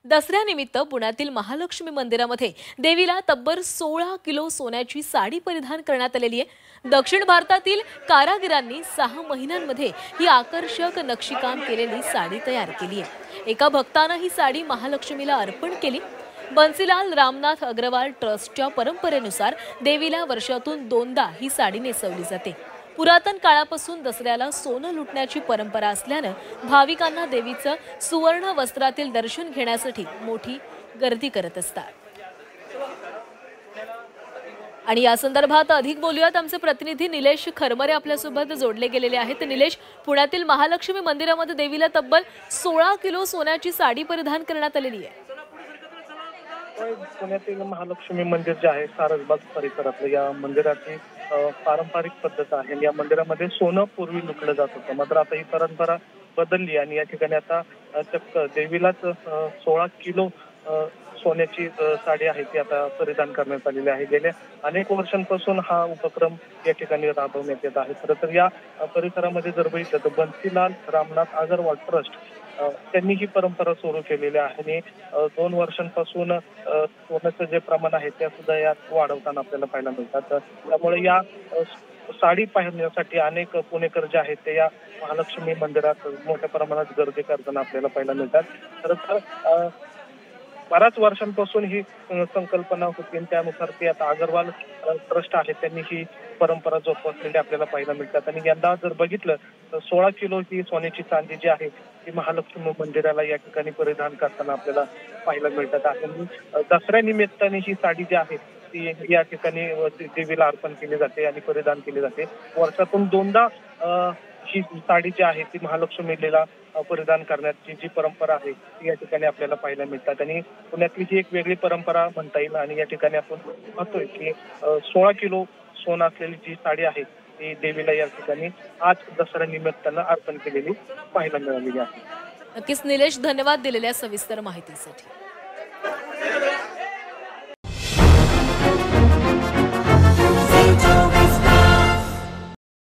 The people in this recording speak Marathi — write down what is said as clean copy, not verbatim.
दसऱ्यानिमित्त पुण्यातील महालक्ष्मी मंदिरामध्ये देवीला तब्बल 16 किलो सोन्याची साडी परिधान करण्यात आलेली आहे। दक्षिण भारतातील कारागिरांनी 6 महिन्यांमध्ये ही आकर्षक नक्षीकाम केलेली साडी तयार केली आहे। एका भक्ताने ही साडी महालक्ष्मीला अर्पण केली। बन्सीलाल रामनाथ अग्रवाल ट्रस्टच्या परंपरेनुसार देवीला वर्षातून 2दा ही साडी नेसवली जाते। पुरातन काळापासून दसऱ्याला सोनं लुटण्याची परंपरा असल्याने भाविकांना देवीचं सुवर्ण वस्त्रातील दर्शन घेण्यासाठी मोठी गर्दी करत असतात। आणि या संदर्भात अधिक बोलूयात, आमचे प्रतिनिधी निलेश खरमरे आपल्यासोबत जोडले गेलेले आहेत। निलेश, पुण्यातील महालक्ष्मी मंदिरामध्ये देवीला तब्बल 16 किलो सोन्याची साडी परिधान करण्यात आलेली आहे। पुण्यातील महालक्ष्मी मंदिर जे आहे सारसबाग परिसरातलं या मंदिराची पारंपरिक पद्धत आहे। या मंदिरामध्ये सोनं पूर्वी लुटलं जात होतं, मात्र आता ही परंपरा बदलली आणि या ठिकाणी आता चक्क देवीलाच 16 किलो सोन्याची साडी आहे ती आता परिधान करण्यात आलेली आहे। गेल्या अनेक वर्षांपासून हा उपक्रम या ठिकाणी राबवण्यात येत आहे। खरं तर या परिसरामध्ये जर बघितलं तर बन्सीलाल रामनाथ अग्रवाल ट्रस्ट त्यांनी ही परंपरा सुरू केलेली आहे आणि 2 वर्षांपासून सोन्याचं जे प्रमाण आहे ते सुद्धा यात वाढवताना आपल्याला पाहायला मिळतात। त्यामुळे या साडी पाहण्यासाठी अनेक पुणेकर जे आहेत ते या महालक्ष्मी मंदिरात मोठ्या प्रमाणात गर्दी करताना आपल्याला पाहायला मिळतात। खरं तर बऱ्याच वर्षांपासून ही संकल्पना होती आणि त्यानुसार ती आता अग्रवाल ट्रस्ट आहे त्यांनी ही परंपरा जोपासलेली आपल्याला पाहायला मिळतात। आणि यंदा जर बघितलं तर 16 किलो ही सोन्याची चांदी जी आहे ती महालक्ष्मी मंदिराला या ठिकाणी परिधान करताना आपल्याला पाहायला मिळतात आहे। दसऱ्या निमित्ताने ही साडी जी आहे ती या ठिकाणी देवीला अर्पण केली जाते आणि परिधान केली जाते। वर्षातून 2दा ही साडी जी आहे ती महालक्ष्मीला परिधान करण्याची जी परंपरा आहे ती या ठिकाणी आपल्याला पाहायला मिळतात आणि पुण्यातली ही एक वेगळी परंपरा म्हणता येईल। आणि या ठिकाणी आपण पाहतोय की 16 किलो सोनं असलेली जी साडी आहे ती देवीला या ठिकाणी आज दसऱ्या निमित्तानं अर्पण केलेली पाहायला मिळालेली आहे। नक्कीच निलेश, धन्यवाद दिलेल्या सविस्तर माहितीसाठी।